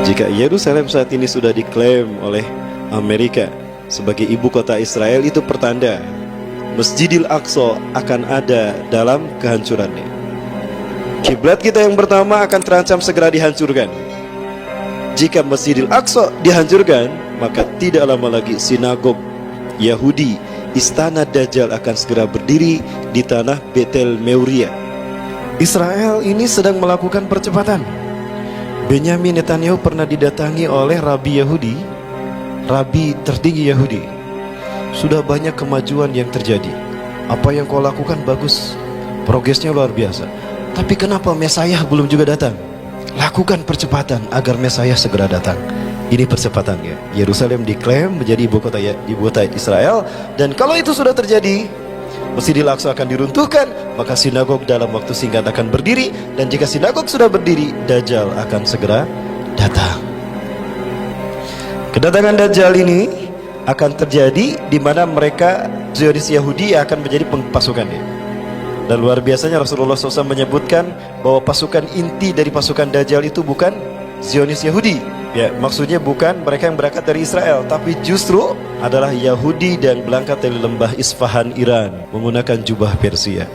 Jika Yerusalem saat ini sudah diklaim oleh Amerika sebagai ibu kota Israel, itu pertanda Masjidil Aqsa akan ada dalam kehancurannya. Kiblat kita yang pertama akan terancam segera dihancurkan. Jika Masjidil Aqsa dihancurkan, maka tidak lama lagi sinagog Yahudi, istana Dajjal akan segera berdiri di tanah Betel Meuria. Israel ini sedang melakukan percepatan. Benyamin Netanyahu pernah didatangi oleh rabi Yahudi, rabi tertinggi Yahudi. Sudah banyak kemajuan yang terjadi. Apa yang kau lakukan bagus, progresnya luar biasa. Tapi kenapa Mesias belum juga datang? Lakukan percepatan agar Mesias segera datang. Ini percepatannya. Yerusalem diklaim menjadi ibu kota Israel, dan kalau itu sudah terjadi, Masjidil Aqsa akan diruntuhkan, maka sinagog dalam waktu singkat akan berdiri, dan jika sinagog sudah berdiri, Dajjal akan segera datang. Kedatangan Dajjal ini akan terjadi di mana mereka Zionis Yahudi akan menjadi pasukannya. Dan luar biasanya Rasulullah SAW menyebutkan bahwa pasukan inti dari pasukan Dajjal itu bukan Zionis Yahudi. Ya, maksudnya bukan mereka yang berangkat dari Israel, tapi justru adalah Yahudi dan berangkat dari lembah Isfahan, Iran, menggunakan jubah Persia.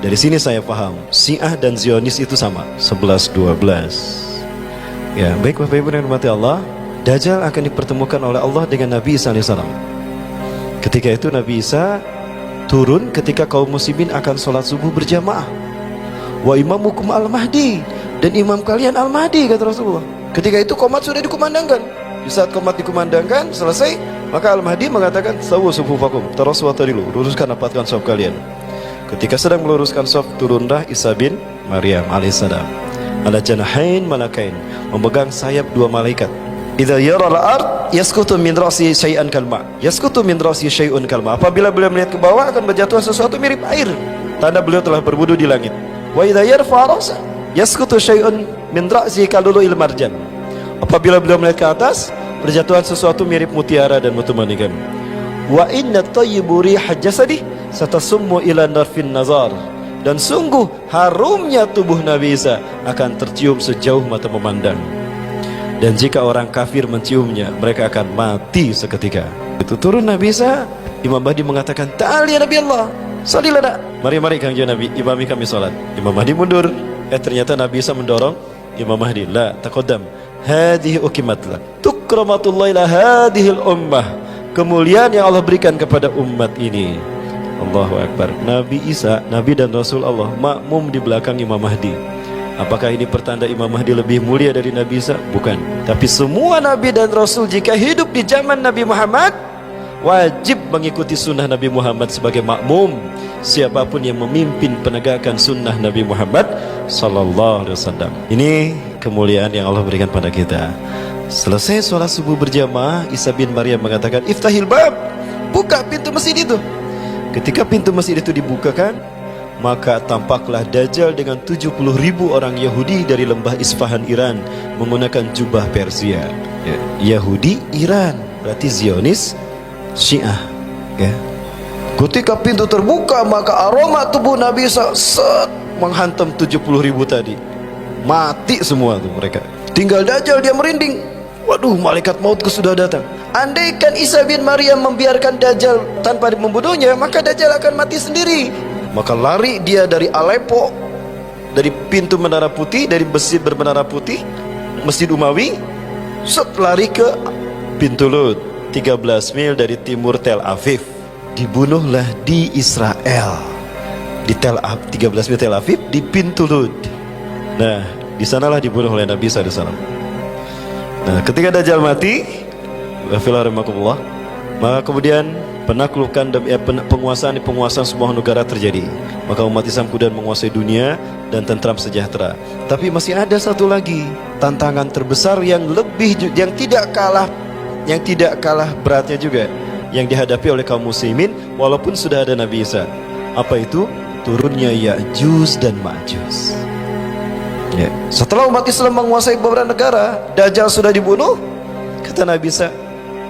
Dari sini saya paham, Syiah dan Zionis itu sama, 11-12. Ya, baik Bapak Ibu yang dirahmati Allah, Dajjal akan dipertemukan oleh Allah dengan Nabi Isa AS. Ketika itu Nabi Isa turun ketika kaum muslimin akan sholat subuh berjamaah. Wa imamukum al-Mahdi, dan imam kalian al-Mahdi, kata Rasulullah. Ketika itu qomat sudah dikumandangkan. Di saat qomat dikumandangkan selesai, maka Al-Mahdi mengatakan sawu sufufakum, terus watarilu, luruskan rapatkan shaf kalian. Ketika sedang meluruskan shaf, turunlah Isa bin Maryam alaihissalam ala janahain malakain, memegang sayap dua malaikat. Idza yara al-ard yasqutu min ra'si syai'an kalma, yasqutu min ra'si syai'un kalma. Apabila beliau melihat ke bawah akan berjatuhan sesuatu mirip air, tanda beliau telah berwudu di langit. Wa idza yarfa ra'sa yasqutu syai'un min ra'si kalulu'il marjan. Apabila beliau melihat ke atas, berjatuhan sesuatu mirip mutiara dan mutu manikan. Wa inna tayyibu riha jasadi satasummu ila narfin nazar. Dan sungguh harumnya tubuh Nabi Isa akan tercium sejauh mata memandang. Dan jika orang kafir menciumnya, mereka akan mati seketika. Itu turun Nabi Isa, Imam Mahdi mengatakan, "Ta'al ya Nabi Allah, salilana." Mari Kang Nabi, imami kami salat. Imam Mahdi mundur. Ternyata Nabi Isa mendorong Imam Mahdi, "La taqaddam, hadhihi uqimat lak, tukramatul ila hadhil ummah." Kemuliaan yang Allah berikan kepada umat ini. Allahu Akbar. Nabi Isa, Nabi dan Rasul Allah, makmum di belakang Imam Mahdi. Apakah ini pertanda Imam Mahdi lebih mulia dari Nabi Isa? Bukan. Tapi semua Nabi dan Rasul jika hidup di zaman Nabi Muhammad, wajib mengikuti sunnah Nabi Muhammad sebagai makmum. Siapapun yang memimpin penegakan sunnah Nabi Muhammad sallallahu alaihi wasallam. Ini kemuliaan yang Allah berikan pada kita. Selesai sholat subuh berjamaah, Isa bin Maryam mengatakan, "Iftahil bab." Buka pintu masjid itu. Ketika pintu masjid itu dibukakan, maka tampaklah Dajjal dengan 70.000 orang Yahudi dari lembah Isfahan, Iran, menggunakan jubah Persia. Ya, Yahudi Iran, berarti Zionis Syiah. Ya. Ketika pintu terbuka, maka aroma tubuh Nabi Isa menghantam 70.000 tadi. Mati semua tuh mereka. Tinggal Dajjal, dia merinding. Waduh, malaikat mautku sudah datang. Andaikan Isa bin Maryam membiarkan Dajjal tanpa membunuhnya, maka Dajjal akan mati sendiri. Maka lari dia dari Aleppo, dari pintu Menara Putih, dari masjid bermenara putih, Masjid Umawi, lari ke pintu Lut, 13 mil dari timur Tel Aviv. Dibunuhlah di Israel, di 13 mil Tel Aviv, di pintu Lut. Nah, di sanalah dibunuh oleh Nabi SAW. Nah, ketika Dajjal mati, maka kemudian penaklukan dan penguasaan sebuah negara terjadi. Maka umat Islam kemudian menguasai dunia dan tentram sejahtera. Tapi masih ada satu lagi tantangan terbesar yang tidak kalah beratnya juga, yang dihadapi oleh kaum muslimin walaupun sudah ada Nabi Isa. Apa itu? Turunnya Ya'juj dan Ma'juj. Ya. Setelah umat Islam menguasai beberapa negara, Dajjal sudah dibunuh, kata Nabi Isa,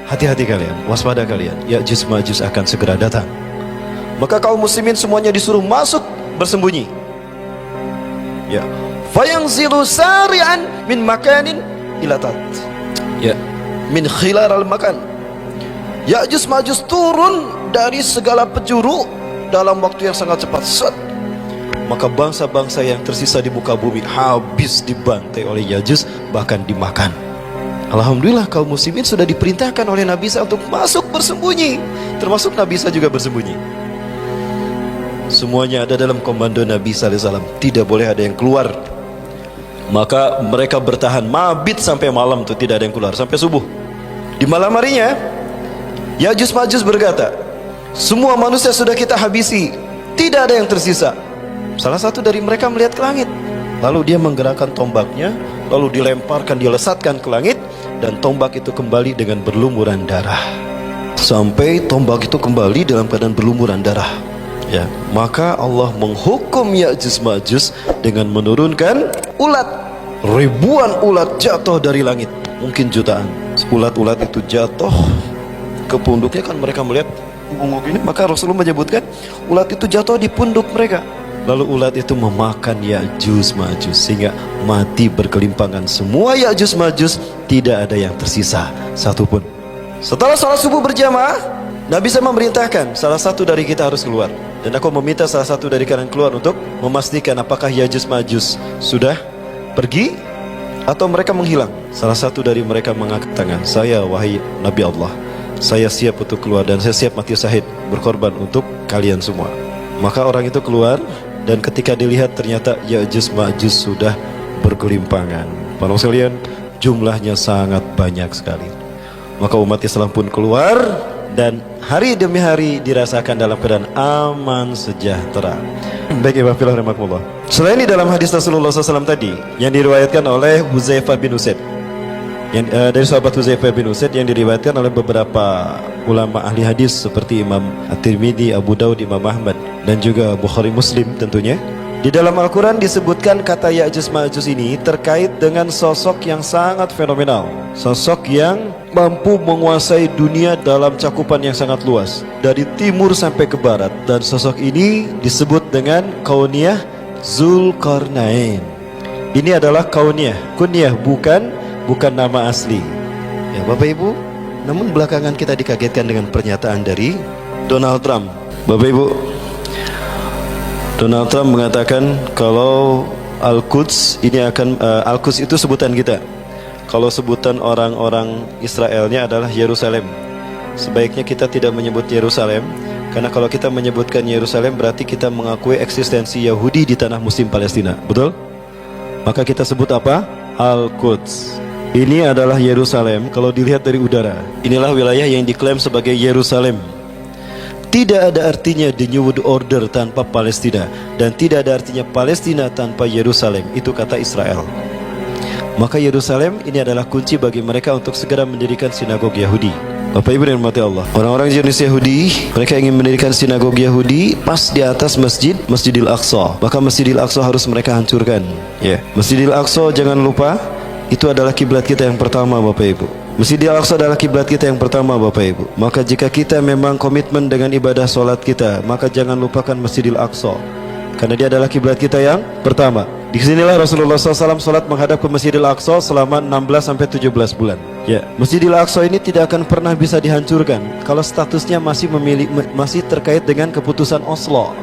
hati-hati kalian, waspada kalian, Ya'juj Ma'juj akan segera datang. Maka kaum muslimin semuanya disuruh masuk bersembunyi. Ya. Fayanzilu sari'an min makanin ilatat. Ya, min khilaral makan. Ya'juj Ma'juj turun dari segala penjuru dalam waktu yang sangat cepat. Set. Maka bangsa-bangsa yang tersisa di muka bumi habis dibantai oleh Ya'juj, bahkan dimakan. Alhamdulillah kaum muslimin sudah diperintahkan oleh Nabi Isa untuk masuk bersembunyi. Termasuk Nabi Isa juga bersembunyi. Semuanya ada dalam komando Nabi SAW. Tidak boleh ada yang keluar. Maka mereka bertahan mabit sampai malam tuh, tidak ada yang keluar sampai subuh. Di malam harinya Ya'juj Ma'juj berkata, semua manusia sudah kita habisi, tidak ada yang tersisa. Salah satu dari mereka melihat ke langit, lalu dia menggerakkan tombaknya, lalu dilemparkan, dilesatkan ke langit, dan tombak itu kembali dengan berlumuran darah. Sampai tombak itu kembali dalam keadaan berlumuran darah. Ya, maka Allah menghukum Ya'juj Ma'juj dengan menurunkan ulat. Ribuan ulat jatuh dari langit, mungkin jutaan. Ulat-ulat itu jatuh ke punduknya, kan mereka melihat ungu ini, maka Rasulullah menyebutkan ulat itu jatuh di punduk mereka. Lalu ulat itu memakan Ya'juj Ma'juj sehingga mati berkelimpangan. Semua Ya'juj Ma'juj, tidak ada yang tersisa satupun. Setelah salat subuh berjamaah, Nabi SAW memerintahkan salah satu dari kita harus keluar. Dan aku meminta salah satu dari kalian keluar untuk memastikan apakah Ya'juj Ma'juj sudah pergi atau mereka menghilang. Salah satu dari mereka mengangkat tangan, saya wahai Nabi Allah, saya siap untuk keluar dan saya siap mati syahid berkorban untuk kalian semua. Maka orang itu keluar, dan ketika dilihat ternyata Ya'juj Ma'juj sudah berkelimpangan. Para sekalian, jumlahnya sangat banyak sekali. Maka umat Islam pun keluar, dan hari demi hari dirasakan dalam keadaan aman sejahtera. Baik, Ibu Fillah rahimakumullah. Selain ini dalam hadis Rasulullah SAW tadi yang diriwayatkan oleh Huzaifah bin Usaid, yang dari sahabat Huzaifah bin Usaid, yang diriwayatkan oleh beberapa ulama ahli hadis seperti Imam At-Tirmidzi, Abu Daud, Imam Ahmad, dan juga Bukhari Muslim tentunya. Di dalam Al-Quran disebutkan kata Ya'juj Ma'juj ini terkait dengan sosok yang sangat fenomenal, sosok yang mampu menguasai dunia dalam cakupan yang sangat luas, dari timur sampai ke barat. Dan sosok ini disebut dengan Kauniyah Zulkarnain. Ini adalah Kauniyah, kunyah, bukan nama asli. Ya Bapak Ibu, namun belakangan kita dikagetkan dengan pernyataan dari Donald Trump. Bapak Ibu, Donald Trump mengatakan kalau Al-Quds ini akan Al-Quds itu sebutan kita. Kalau sebutan orang-orang Israelnya adalah Yerusalem. Sebaiknya kita tidak menyebut Yerusalem, karena kalau kita menyebutkan Yerusalem berarti kita mengakui eksistensi Yahudi di tanah Muslim Palestina. Betul? Maka kita sebut apa? Al-Quds. Ini adalah Yerusalem kalau dilihat dari udara. Inilah wilayah yang diklaim sebagai Yerusalem. Tidak ada artinya the New World Order tanpa Palestina, dan tidak ada artinya Palestina tanpa Yerusalem. Itu kata Israel. Maka Yerusalem ini adalah kunci bagi mereka untuk segera mendirikan sinagog Yahudi. Bapak Ibu yang dirahmati Allah, orang-orang Zionis Yahudi, mereka ingin mendirikan sinagog Yahudi pas di atas Masjidil Aqsa. Maka Masjidil Aqsa harus mereka hancurkan. Ya, Masjidil Aqsa jangan lupa, itu adalah kiblat kita yang pertama, Bapak Ibu. Masjidil Aqsa adalah kiblat kita yang pertama, Bapak Ibu. Maka jika kita memang komitmen dengan ibadah solat kita, maka jangan lupakan Masjidil Aqsa, karena dia adalah kiblat kita yang pertama. Di sinilah Rasulullah SAW solat menghadap ke Masjidil Aqsa selama 16-17 bulan. Ya, Masjidil Aqsa ini tidak akan pernah bisa dihancurkan kalau statusnya masih terkait dengan keputusan Oslo.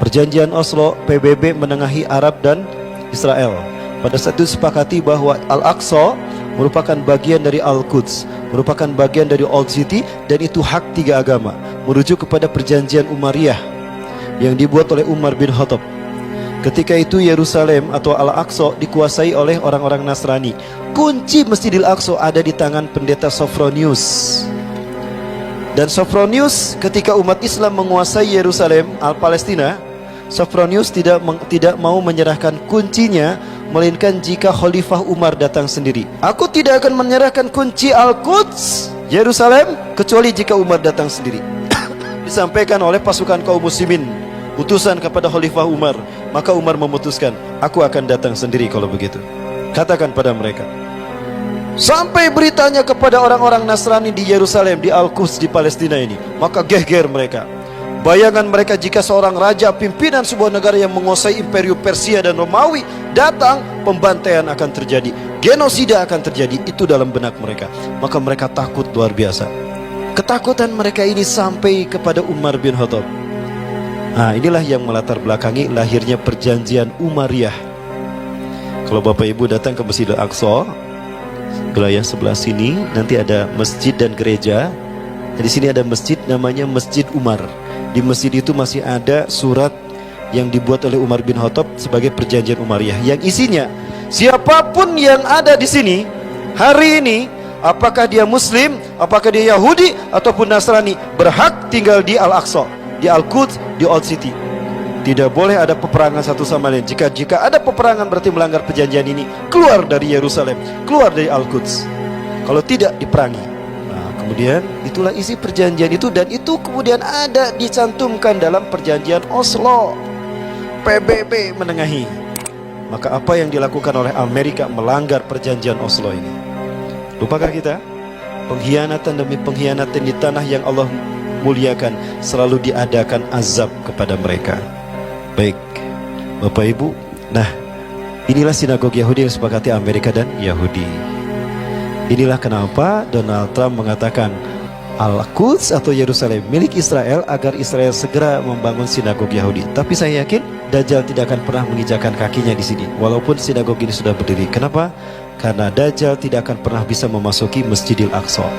Perjanjian Oslo, PBB menengahi Arab dan Israel. Pada saat itu sepakati bahwa Al-Aqsa merupakan bagian dari Al-Quds, merupakan bagian dari Old City, dan itu hak tiga agama, merujuk kepada perjanjian Umayyah yang dibuat oleh Umar bin Khattab. Ketika itu Yerusalem atau Al-Aqsa dikuasai oleh orang-orang Nasrani. Kunci Masjidil Aqsa ada di tangan pendeta Sophronius. Dan Sophronius, ketika umat Islam menguasai Yerusalem, Palestina, Sophronius tidak mau menyerahkan kuncinya, melainkan jika Khalifah Umar datang sendiri. Aku tidak akan menyerahkan kunci Al-Quds, Yerusalem, kecuali jika Umar datang sendiri. Disampaikan oleh pasukan kaum muslimin, utusan kepada Khalifah Umar. Maka Umar memutuskan, aku akan datang sendiri kalau begitu. Katakan pada mereka. Sampai beritanya kepada orang-orang Nasrani di Yerusalem, di Al-Quds, di Palestina ini. Maka geger mereka. Bayangan mereka jika seorang raja, pimpinan sebuah negara yang menguasai Imperium Persia dan Romawi datang, pembantaian akan terjadi, genosida akan terjadi. Itu dalam benak mereka. Maka mereka takut luar biasa. Ketakutan mereka ini sampai kepada Umar bin Khattab. Nah, inilah yang melatar belakangi lahirnya perjanjian Umayyah. Kalau Bapak Ibu datang ke Masjid Al-Aqsa, wilayah sebelah sini nanti ada masjid dan gereja. Di sini ada masjid namanya Masjid Umar. Di masjid itu masih ada surat yang dibuat oleh Umar bin Khattab sebagai perjanjian Umayyah, yang isinya siapapun yang ada di sini hari ini, apakah dia Muslim, apakah dia Yahudi ataupun Nasrani, berhak tinggal di Al-Aqsa, di Al-Quds, di Old City. Tidak boleh ada peperangan satu sama lain. Jika ada peperangan berarti melanggar perjanjian ini, keluar dari Yerusalem, keluar dari Al-Quds. Kalau tidak, diperangi. Nah, kemudian itulah isi perjanjian itu, dan itu kemudian ada dicantumkan dalam perjanjian Oslo. PBB menengahi. Maka apa yang dilakukan oleh Amerika melanggar perjanjian Oslo ini? Lupakah kita? Pengkhianatan demi pengkhianatan di tanah yang Allah muliakan, selalu diadakan azab kepada mereka. Baik, Bapak Ibu, nah inilah sinagog Yahudi yang disepakati Amerika dan Yahudi. Inilah kenapa Donald Trump mengatakan Al-Quds atau Yerusalem milik Israel, agar Israel segera membangun sinagog Yahudi. Tapi saya yakin Dajjal tidak akan pernah menginjakan kakinya di sini, walaupun sinagog ini sudah berdiri. Kenapa? Karena Dajjal tidak akan pernah bisa memasuki Masjidil Aqsa.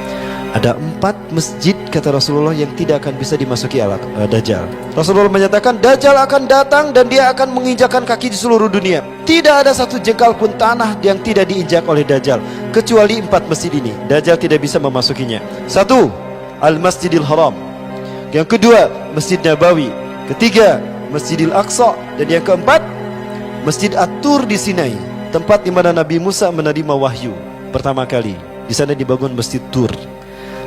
Ada 4 masjid kata Rasulullah yang tidak akan bisa dimasuki Dajjal. Rasulullah menyatakan Dajjal akan datang dan dia akan menginjakkan kaki di seluruh dunia. Tidak ada satu jengkal pun tanah yang tidak diinjak oleh Dajjal, kecuali 4 masjid ini. Dajjal tidak bisa memasukinya. 1. Al-Masjidil Haram. Yang kedua, Masjid Nabawi. Ketiga, Masjidil Aqsa. Dan yang keempat, Masjid At-Tur di Sinai, tempat di mana Nabi Musa menerima wahyu pertama kali. Di sana dibangun Masjid Tur.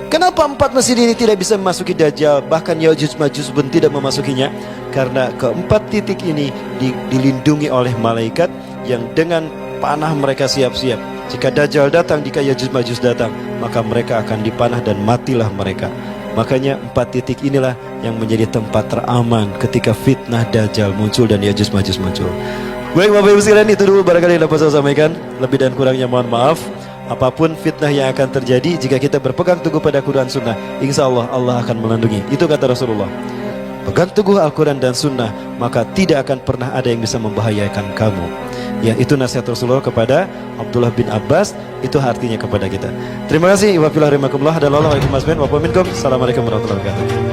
Kenapa 4 masjid ini tidak bisa memasuki Dajjal, bahkan Ya'juj Ma'juj pun tidak memasukinya? Karena keempat titik ini dilindungi oleh malaikat yang dengan panah mereka siap-siap. Jika Dajjal datang, jika Ya'juj Ma'juj datang, maka mereka akan dipanah dan matilah mereka. Makanya 4 titik inilah yang menjadi tempat teraman ketika fitnah Dajjal muncul dan Ya'juj Ma'juj muncul. Baik Bapak Ibu sekalian, itu dulu barangkali yang dapat saya sampaikan. Lebih dan kurangnya mohon maaf. Apapun fitnah yang akan terjadi, jika kita berpegang teguh pada Quran Sunnah, insya Allah Allah akan melindungi. Itu kata Rasulullah. Pegang teguh Al-Quran dan Sunnah, maka tidak akan pernah ada yang bisa membahayakan kamu. Ya, itu nasihat Rasulullah kepada Abdullah bin Abbas. Itu artinya kepada kita. Terima kasih. Wabillahi taufiq wal hidayah. Assalamualaikum warahmatullahi wabarakatuh.